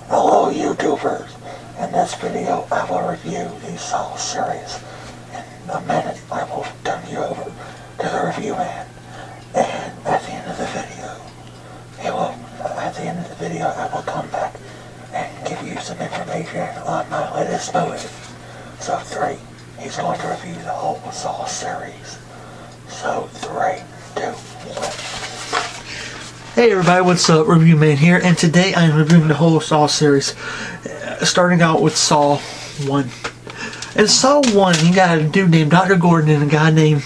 Hello YouTubers! In this video I will review the Saw series. In a minute I will turn you over to the review man. And at the end of the video, I will come back and give you some information on my latest movie. So 3, he's going to review the whole Saw series. So 3, 2, 1. Hey everybody, what's up? Review Man here, and today I'm reviewing the whole Saw series, starting out with Saw 1. In Saw 1, you got a dude named Dr. Gordon and a guy named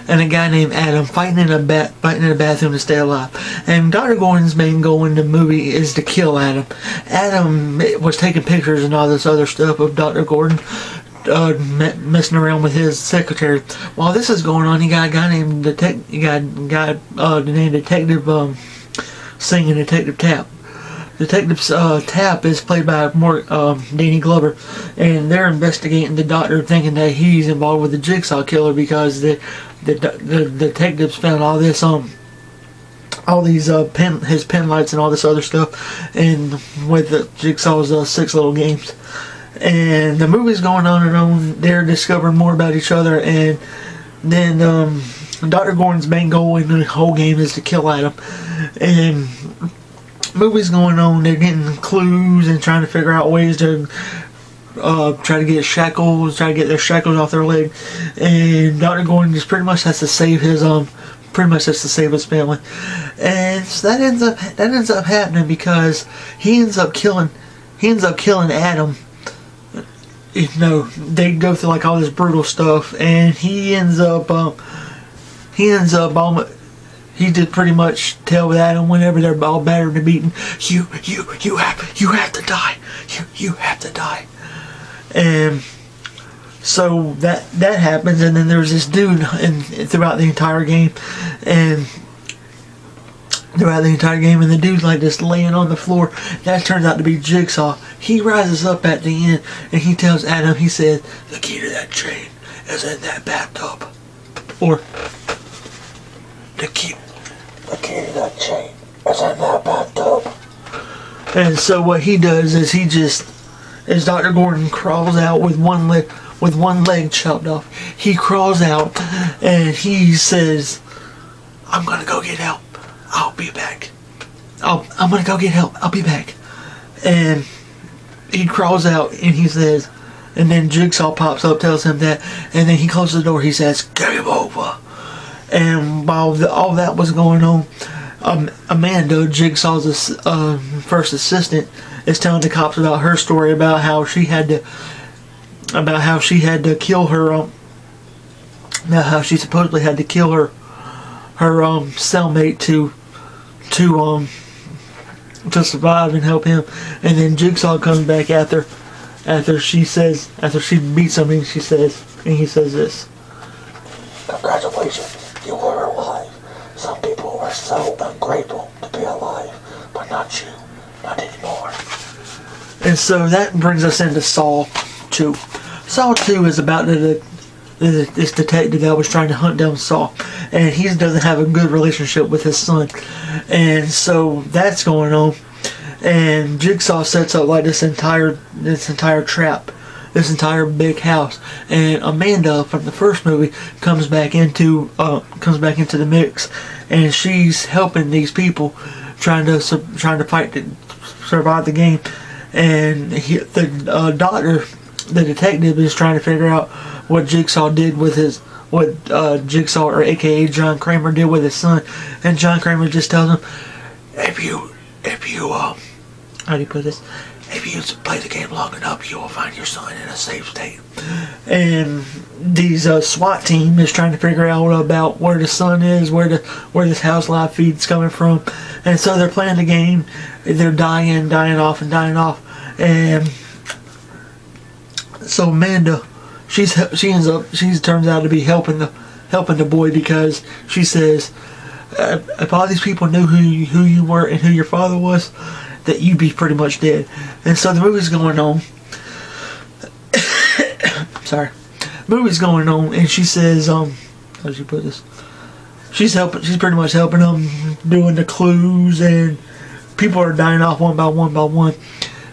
Adam fighting in a bathroom to stay alive. And Dr. Gordon's main goal in the movie is to kill Adam. Adam was taking pictures and all this other stuff of Dr. Gordon messing around with his secretary. While this is going on, you got a guy named Detective Singh and Detective Tapp. Detective Tapp is played by Danny Glover, and they're investigating the doctor, thinking that he's involved with the Jigsaw killer because the detectives found all this his pen lights and all this other stuff, and with the Jigsaw's 6 little games. And the movie's going on and on. They're discovering more about each other, and then Dr. Gordon's main goal in the whole game is to kill Adam. And movie's going on. They're getting clues and trying to figure out ways to try to get their shackles off their leg. And Dr. Gordon just pretty much has to save his family. And so that ends up happening because he ends up killing Adam. You know, they go through like all this brutal stuff, and he did pretty much tell Adam whenever they're all battered and beaten, you have to die. You have to die. And so that happens, and then there's this dude throughout the entire game, and the dude's like just laying on the floor. That turns out to be Jigsaw. He rises up at the end and he tells Adam, he says, the key to that chain is in that bathtub. Or the key to that chain is in that bathtub. And so what he does is as Dr. Gordon crawls out with one leg chopped off, he crawls out and he says, I'm gonna go get help. I'll be back. I'm gonna go get help. I'll be back. And he crawls out and he says, and then Jigsaw pops up, tells him that, and then he closes the door. He says, game over. And while all that was going on, Amanda, Jigsaw's first assistant, is telling the cops about her story about how she had to kill her. How she supposedly had to kill her cellmate to survive and help him. And then Jigsaw comes back after she beats him, and he says this: congratulations, you were alive. Some people are so ungrateful to be alive, but not you, not anymore. And so that brings us into Saw 2. Saw 2 is about this detective that was trying to hunt down Saw, and he doesn't have a good relationship with his son, and so that's going on. And Jigsaw sets up like this entire trap, this entire big house, and Amanda from the first movie comes back into the mix, and she's helping these people trying to fight to survive the game. And the detective is trying to figure out what Jigsaw did with Jigsaw, or AKA John Kramer, did with his son. And John Kramer just tells him, if you how do you put this? If you play the game long enough, you will find your son in a safe state. And these SWAT team is trying to figure out about where the son is, where this house live feed's coming from. And so they're playing the game. They're dying off. And so Amanda, she turns out to be helping the boy, because she says, if all these people knew who you were and who your father was, that you'd be pretty much dead. And so the movie's going on. Movie's going on, and she says, how does she put this? She's pretty much helping them, doing the clues, and people are dying off one by one.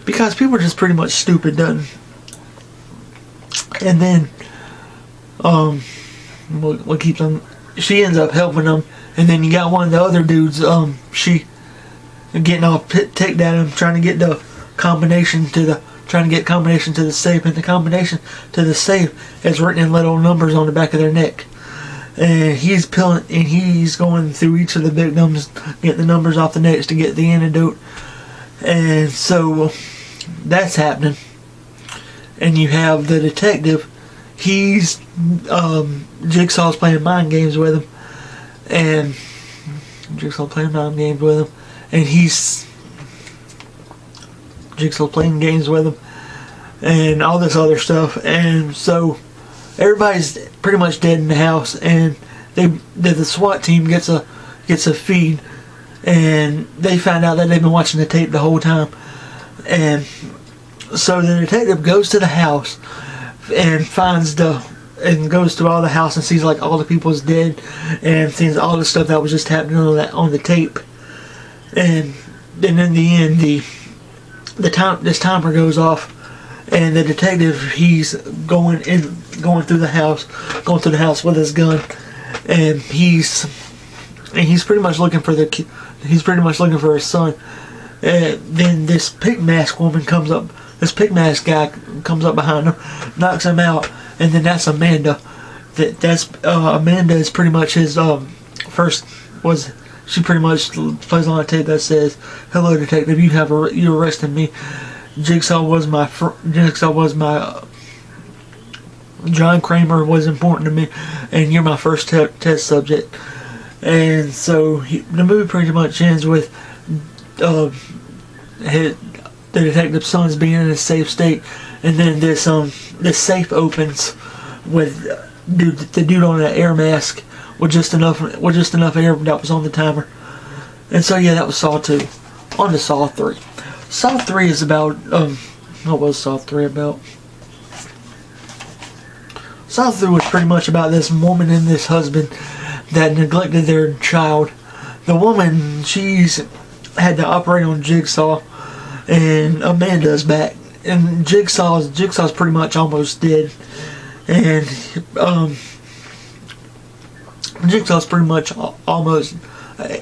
because people are just pretty much stupid, doesn't? And then what keeps them? She ends up helping them, and then you got one of the other dudes. She getting all ticked at him, trying to get combination to the safe, and the combination to the safe is written in little numbers on the back of their neck. And he's going through each of the victims, getting the numbers off the necks to get the antidote. And so that's happening. And you have the detective. He's Jigsaw's playing mind games with him, and Jigsaw's playing games with him, and all this other stuff. And so everybody's pretty much dead in the house, and the SWAT team gets a feed, and they find out that they've been watching the tape the whole time. And so the detective goes to the house and goes through all the house and sees like all the people's dead, and sees all the stuff that was just happening on the tape. And then in the end, this timer goes off, and the detective, he's going through the house with his gun, and he's pretty much looking for his son. And then this pig mask guy comes up behind him, knocks him out, and then that's Amanda. Amanda is pretty much his she pretty much plays on a tape that says, "Hello, detective. You arrested me. Jigsaw was my John Kramer was important to me, and you're my first test subject." And so the movie pretty much ends with the detective's son's being in a safe state, and then this safe opens with the dude on an air mask with just enough air that was on the timer. And so yeah, that was Saw 2. On to Saw 3. Saw 3 is about what was Saw 3 about? Saw 3 was pretty much about this woman and this husband that neglected their child. The woman, she's had to operate on Jigsaw, and Amanda's back, and Jigsaw's pretty much almost dead, and Jigsaw's pretty much almost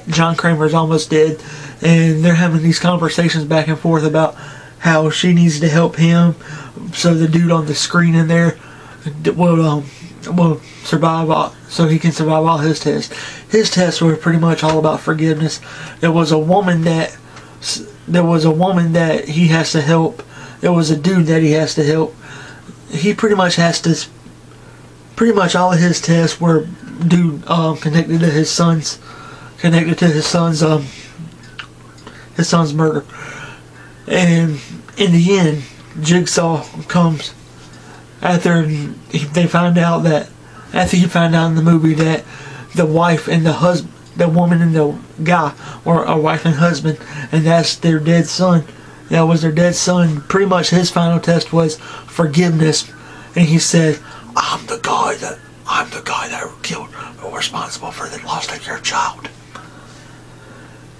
John Kramer's almost dead, and they're having these conversations back and forth about how she needs to help him, so the dude on the screen in there will survive, so he can survive all his tests. His tests were pretty much all about forgiveness. There was a woman that he has to help. There was a dude that he has to help. He pretty much has to. Pretty much all of his tests were connected to his son's murder. And in the end, Jigsaw comes after he found out in the movie that the wife and the woman and the guy were a wife and husband, and that's their dead son. That was their dead son. Pretty much his final test was forgiveness, and he said, I'm the guy that killed or responsible for the loss of your child."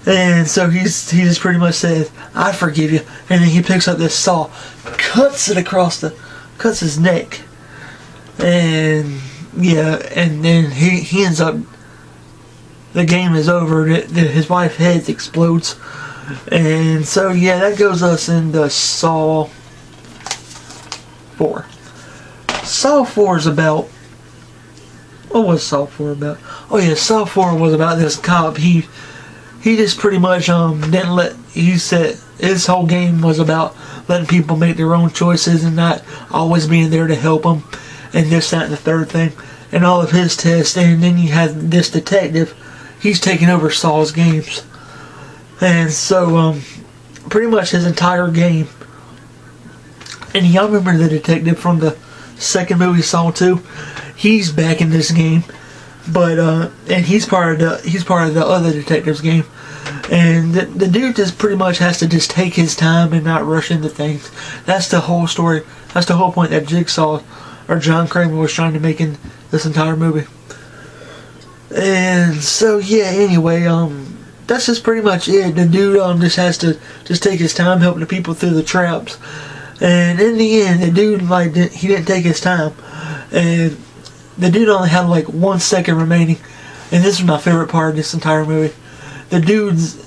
And so he just pretty much said, "I forgive you," and then he picks up this saw, cuts his neck, and yeah, and then he ends up. The game is over. His wife's head explodes, and so yeah, that goes us into Saw 4. Saw 4 is about. What was Saw 4 about? Oh yeah, Saw 4 was about this cop. He just pretty much didn't let. He said his whole game was about letting people make their own choices and not always being there to help them, and this, that, and the third thing, and all of his tests. And then you had this detective. He's taking over Saw's games, and so pretty much his entire game. And y'all remember the detective from the second movie, Saw 2? He's back in this game, but and he's part of the other detective's game. And the dude just pretty much has to just take his time and not rush into things. That's the whole story. That's the whole point that Jigsaw or John Kramer was trying to make in this entire movie. And so yeah, anyway, that's just pretty much it. The dude just has to just take his time helping the people through the traps. And in the end, the dude he didn't take his time, and the dude only had like 1 second remaining. And this is my favorite part of this entire movie. The dude's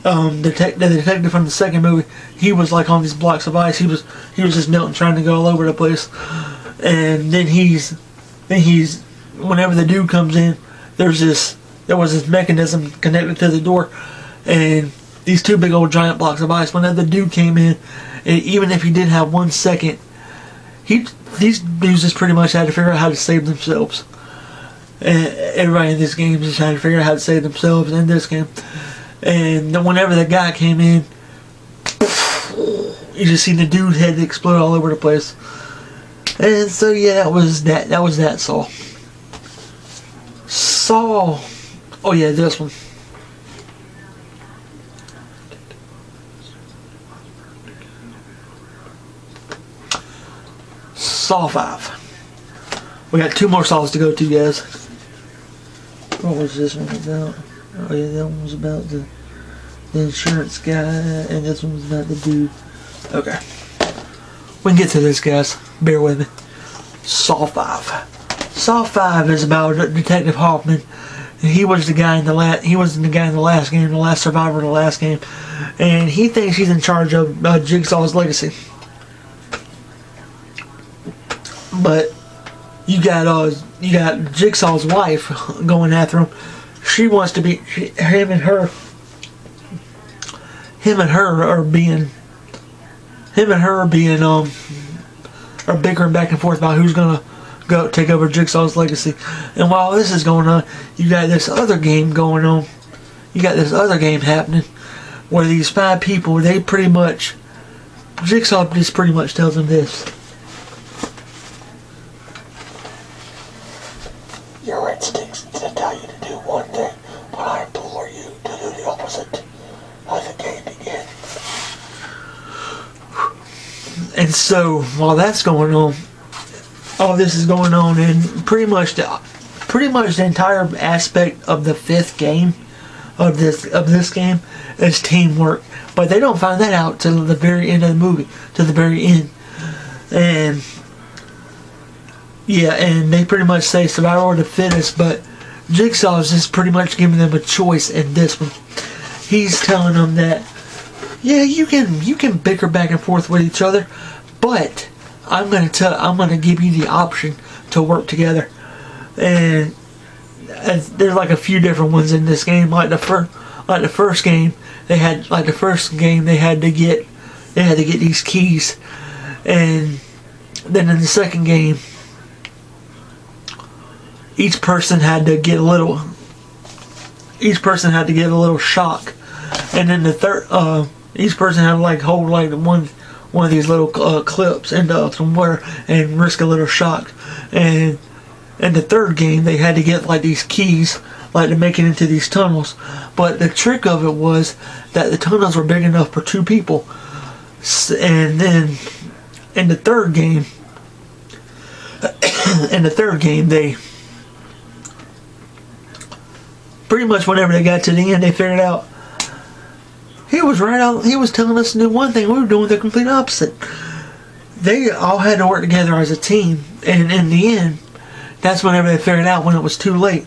the detective from the second movie, he was like on these blocks of ice. He was just melting, trying to go all over the place. And then whenever the dude comes in, there was this mechanism connected to the door, and these 2 big old giant blocks of ice. Whenever the dude came in, and even if he did have 1 second, these dudes just pretty much had to figure out how to save themselves. And everybody in this game just had to figure out how to save themselves in this game. And then whenever the guy came in, you just see the dude's head explode all over the place. And so yeah, that was that Saw. Saw. Oh yeah, this one. Saw 5. We got 2 more Saws to go to, guys. What was this one about? Oh yeah, that one was about the insurance guy, and this one was about the dude. Okay. We can get to this, guys. Bear with me. Saw 5. Saw 5 is about Detective Hoffman. He was the guy in the last game, the last survivor in the last game, and he thinks he's in charge of Jigsaw's legacy. But you got Jigsaw's wife going after him. She wants to be him and her are bickering back and forth about who's gonna go take over Jigsaw's legacy. And while this is going on, you got this other game going on. You got this other game happening where these 5 people, Jigsaw just pretty much tells them this. Your instincts to tell you to do one thing, but I implore you to do the opposite. Let the game begin. And so while that's going on, all this is going on, and pretty much the entire aspect of the 5th game of this game is teamwork. But they don't find that out till the very end of the movie, to the very end. And yeah, and they pretty much say survival of the fittest, but Jigsaw is just pretty much giving them a choice in this one. He's telling them that, yeah, you can bicker back and forth with each other, but I'm gonna give you the option to work together. And there's like a few different ones in this game. Like the first game, they had to get these keys, and then in the second game, each person had to get a little shock, and then the third, each person had to like hold like one of these little clips into somewhere and risk a little shock. And in the third game, they had to get like these keys, like to make it into these tunnels. But the trick of it was that the tunnels were big enough for 2 people. And then in the third game, they pretty much whenever they got to the end, they figured out he was right on. He was telling us to do one thing, we were doing the complete opposite. They all had to work together as a team, and in the end, that's whenever they figured out when it was too late.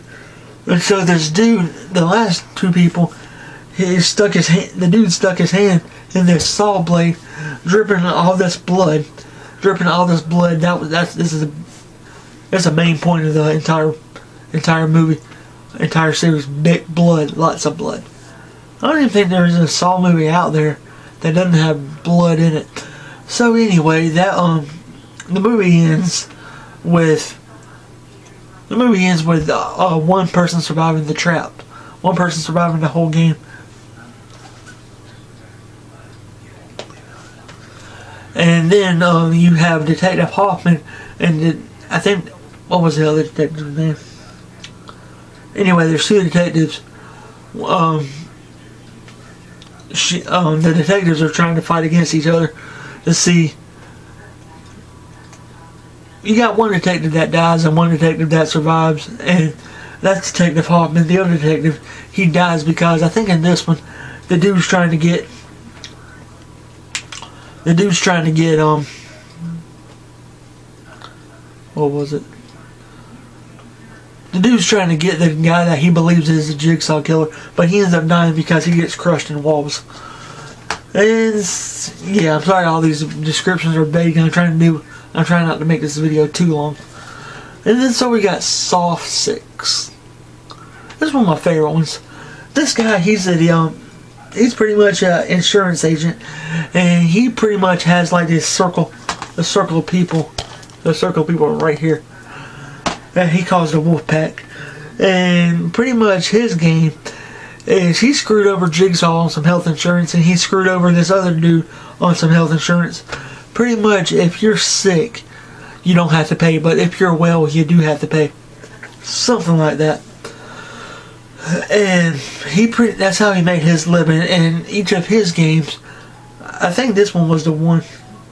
And so this dude, the last 2 people, the dude stuck his hand in this saw blade, dripping all this blood. That's a main point of the entire movie, entire series. Big blood, lots of blood. I don't even think there is a Saw movie out there that doesn't have blood in it. So anyway, that the movie ends with one person surviving the trap, one person surviving the whole game. And then you have Detective Hoffman, and I think, what was the other detective's name? Anyway, there's 2 detectives. The detectives are trying to fight against each other to see. You got one detective that dies and one detective that survives, and That's Detective Hoffman. The other detective, he dies because I think in this one, the dude's trying to get what was it? The dude's trying to get the guy that he believes is a Jigsaw killer, but he ends up dying because he gets crushed in walls. And yeah, I'm sorry all these descriptions are vague. I'm trying not to make this video too long. And then so we got Saw 6. This is one of my favorite ones. This guy, he's pretty much an insurance agent, and he pretty much has like this circle of people. The circle of people are right here. And he calls the Wolf Pack. And pretty much his game is he screwed over Jigsaw on some health insurance, and he screwed over this other dude on some health insurance. Pretty much, if you're sick, you don't have to pay, but if you're well, you do have to pay. Something like that. And that's how he made his living in each of his games. I think this one was the one.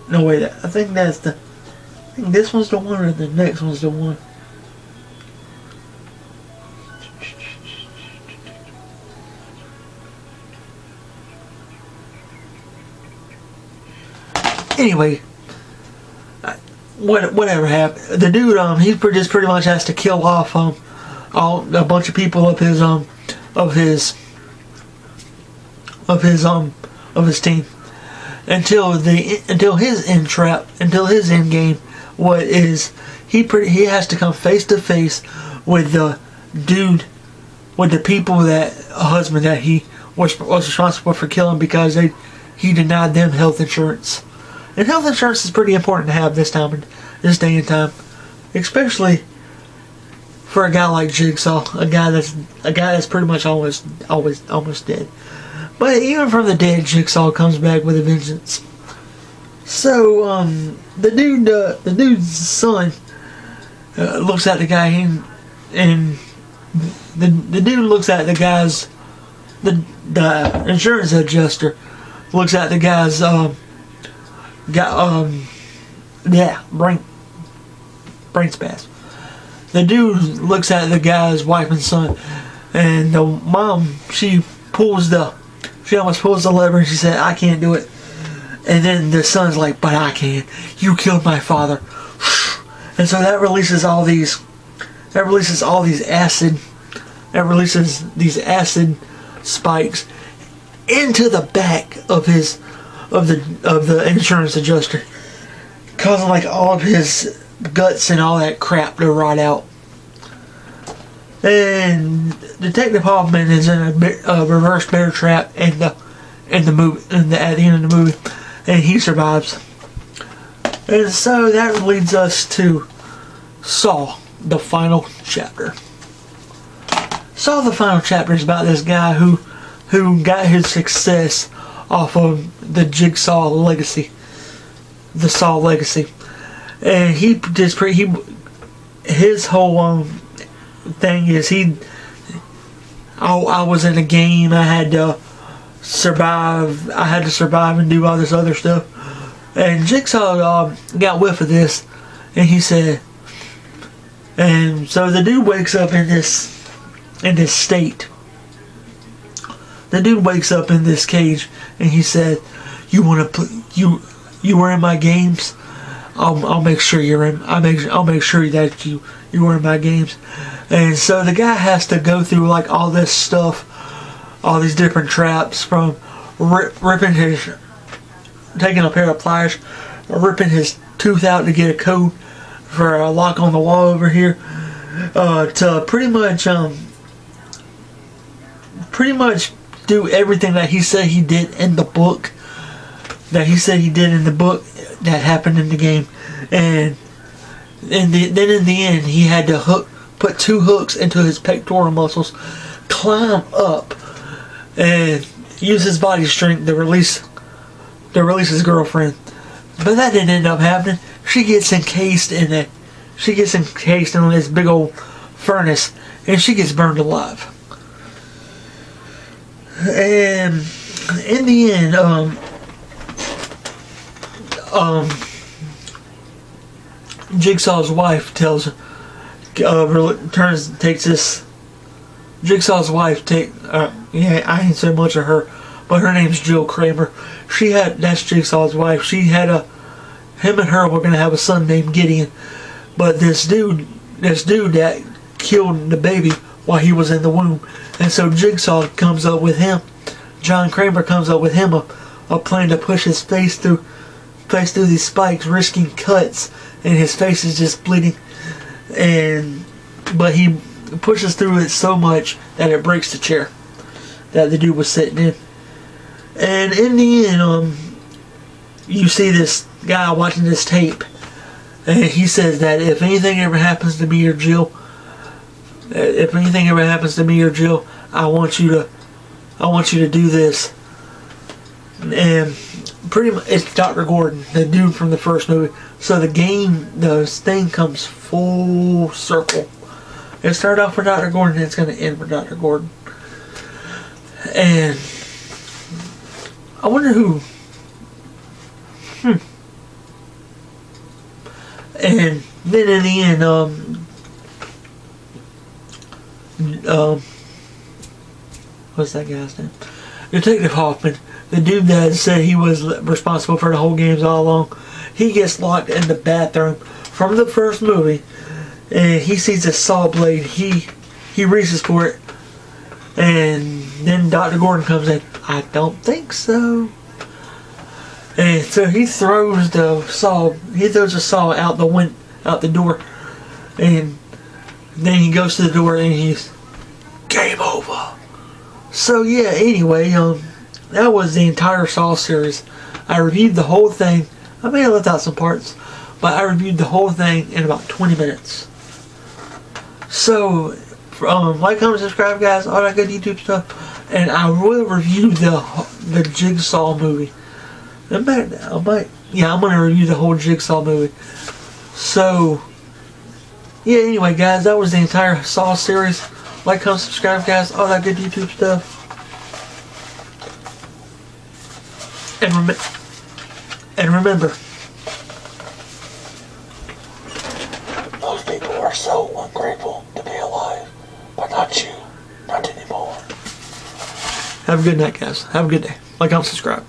No, wait, I think this one's the one, or the next one's the one. Anyway, whatever happened, the dude he just pretty much has to kill off a bunch of people of his team until his end game. What is he has to come face to face with the people husband that he was responsible for killing because he denied them health insurance. And health insurance is pretty important to have this day and time, especially for a guy like Jigsaw, a guy that's pretty much almost dead. But even from the dead, Jigsaw comes back with a vengeance. So the dude's son looks at the guy and the dude looks at the guy's the insurance adjuster looks at the guy's brain spasm. The dude looks at the guy's wife and son, and the mom, she almost pulls the lever, and she said, "I can't do it." And then the son's like, "But I can. You killed my father." And so that releases these acid spikes into the back of the insurance adjuster, causing like all of his guts and all that crap to rot out. And Detective Hoffman is in a reverse bear trap at the end of the movie, and he survives. And so that leads us to Saw, the final chapter. Saw, the final chapter is about this guy who got his success off of the Jigsaw legacy, the Saw legacy, and his whole thing is I was in a game, I had to survive and do all this other stuff, and Jigsaw got whiff of this, and he said, and so the dude wakes up in this state. The dude wakes up in this cage, and he said, "You want to you were in my games. I'll make sure you're in. I'll make sure that you were in my games." And so the guy has to go through like all this stuff, all these different traps, from taking a pair of pliers, ripping his tooth out to get a code for a lock on the wall over here, to pretty much do everything that he said he did in the book. That happened in the game, and then in the end he had to put 2 hooks into his pectoral muscles, climb up, and use his body strength to release his girlfriend. But that didn't end up happening. She gets encased in this big old furnace, and she gets burned alive. And in the end, Jigsaw's wife takes this Jigsaw's wife, yeah, I ain't said much of her, but her name's Jill Kramer. That's Jigsaw's wife. Him and her were gonna have a son named Gideon, but this dude that killed the baby while he was in the womb, and so Jigsaw comes up with him. John Kramer comes up with him a plan to push his face through these spikes, risking cuts, and his face is just bleeding. But he pushes through it so much that it breaks the chair that the dude was sitting in. And in the end, you see this guy watching this tape, and he says that if anything ever happens to me or Jill, I want you to do this. And pretty much, it's Dr. Gordon, the dude from the first movie. So the thing comes full circle. It started off for Dr. Gordon, and it's going to end for Dr. Gordon. And I wonder who. And then in the end, what's that guy's name? Detective Hoffman, the dude that said he was responsible for the whole games all along, he gets locked in the bathroom from the first movie, and he sees a saw blade. He reaches for it, and then Dr. Gordon comes in. I don't think so. And so he throws the saw. He throws the saw out the door, and then he goes to the door and he's game over. So yeah. Anyway, that was the entire Saw series. I reviewed the whole thing. I may have left out some parts, but I reviewed the whole thing in about 20 minutes. So, like, comment, subscribe, guys, all that good YouTube stuff, and I will review the Jigsaw movie. I'm going to review the whole Jigsaw movie. So, yeah, anyway, guys, that was the entire Saw series. Like, comment, subscribe, guys, all that good YouTube stuff. And remember, most people are so ungrateful to be alive, but not you, not anymore. Have a good night, guys. Have a good day. Like, comment, subscribe.